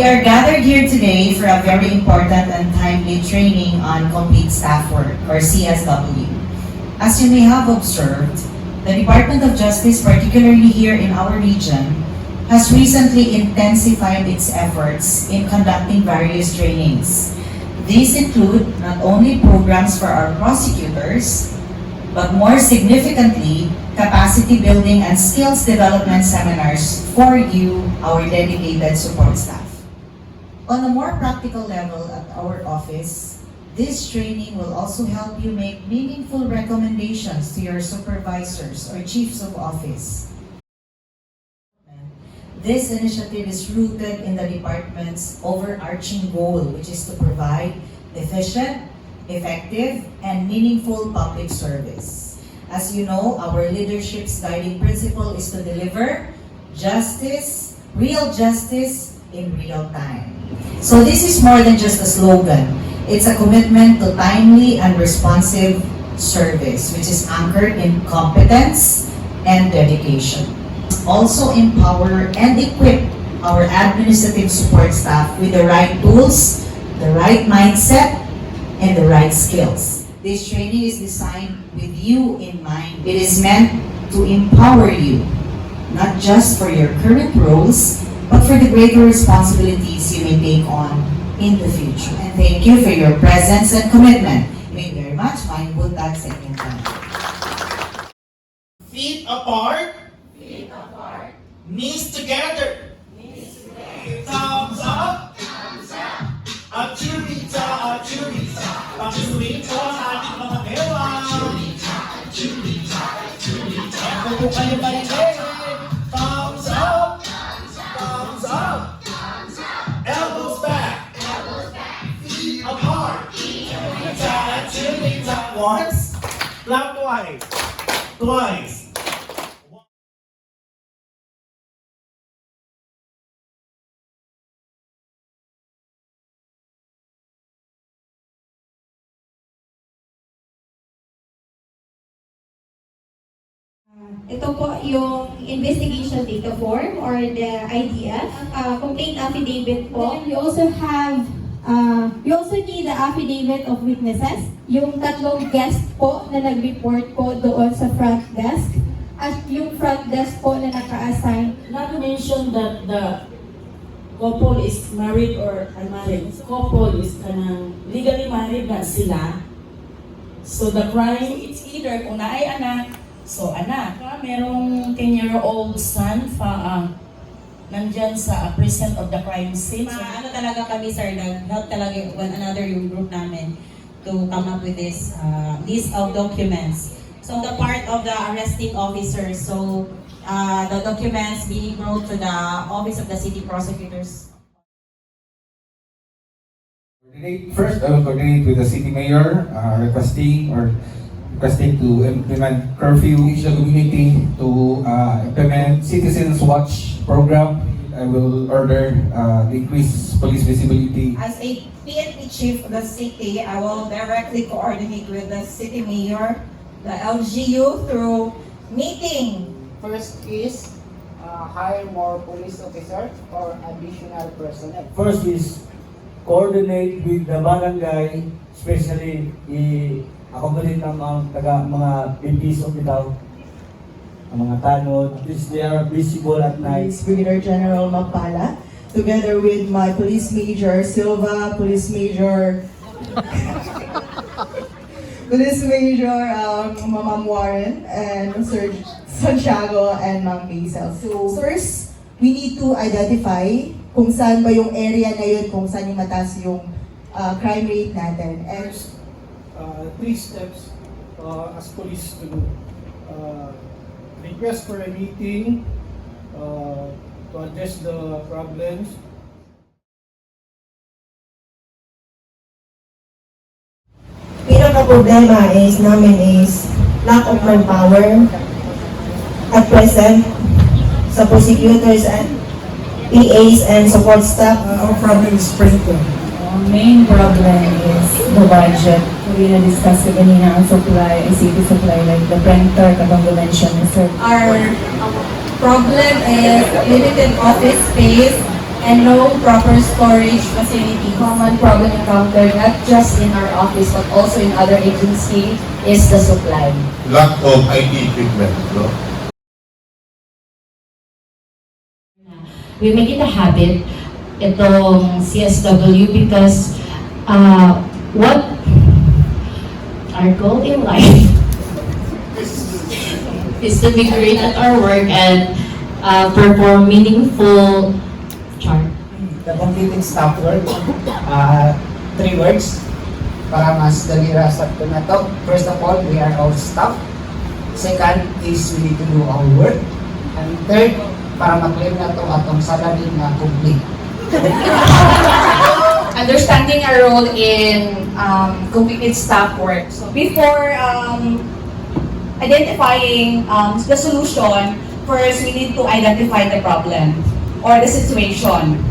We are gathered here today for a very important and timely training on Complete Staff Work, or CSW. As you may have observed, the Department of Justice, particularly here in our region, has recently intensified its efforts in conducting various trainings. These include not only programs for our prosecutors, but more significantly, capacity building and skills development seminars for you, our dedicated support staff. On a more practical level at our office, this training will also help you make meaningful recommendations to your supervisors or chiefs of office. This initiative is rooted in the department's overarching goal, which is to provide efficient, effective, and meaningful public service. As you know, our leadership's guiding principle is to deliver justice, real justice, in real time. So this is more than just a slogan. It's a commitment to timely and responsive service, which is anchored in competence and dedication. Also empower and equip our administrative support staff with the right tools, the right mindset, and the right skills. This training is designed with you in mind. It is meant to empower you, not just for your current roles, but for the greater responsibilities you may take on in the future. And thank you for your presence and commitment. Thank you very much. Maayong buntag sa inyong tanan. Feet apart. Feet apart. Knees together. Knees together. Thumbs up. Thumbs up. Achurita, achurita. Achurita ang ating mga dewa. Achurita, achurita, achurita. Ako po kayo balikin. Thumbs up. Thumbs up. Thumbs up. Elbows back. Elbows back. Feet apart. Feet Achurita, apart. achurita. Once. Clap twice. Twice. Ito po yung investigation data form or the IDF, complaint affidavit po. You also have, you also need the affidavit of witnesses. Yung tatlong guest po na nag-report po doon sa front desk. At yung front desk po na naka-assign. Not to mention that the couple is married or unmarried. Couple is kanang legally married na sila. So the crime, it's either kung naay anak, so anak, merong 10-year-old son nandyan sa present of the crime scene. So, Ano talaga kami sir, nag-help talaga one another yung group namin to come up with this list of documents. So the part of the arresting officer, so the documents being brought to the office of the city prosecutors. First, I will coordinate with the city mayor, requesting to implement curfew in the community, to implement Citizens Watch program. I will order increase police visibility. As a PNP chief of the city, I will directly coordinate with the city mayor, the LGU through meeting. First is hire more police officers or additional personnel. First is coordinate with the barangay, especially i-accommodate ng mga BPs of the town, ang mga tanod. They are visible at night. Brigadier General Mapala, together with my Police Major Silva, Police Major Ma'am Warren, and Sir Santiago, and Ma'am Maisel. So first, we need to identify kung saan ba yung area na yun, kung saan yung mataas yung crime rate natin. And 3 steps as police to do. Request for a meeting to address the problems. Pinaka-problema namin is lack of manpower at present sa prosecutors and PAs and support staff. Our problem is printing. Main problem is the budget. We na-discuss ko kanina ang supply, ICT supply, like the printer, katong mention, sir. Our problem is limited office space and no proper storage facility. Common problem encountered not just in our office but also in other agencies is the supply. Lack of IT equipment, no? We make it a habit, itong CSW, because what our goal in life is to be great at our work and perform meaningful The completed staff work, 3 words para mas dali ra sa ito na to. First of all, we are all staff. Second is we need to do our work. And third, para ma-claim na to atong salary na complete. Understanding our role in completed staff work. So before identifying the solution, first we need to identify the problem or the situation.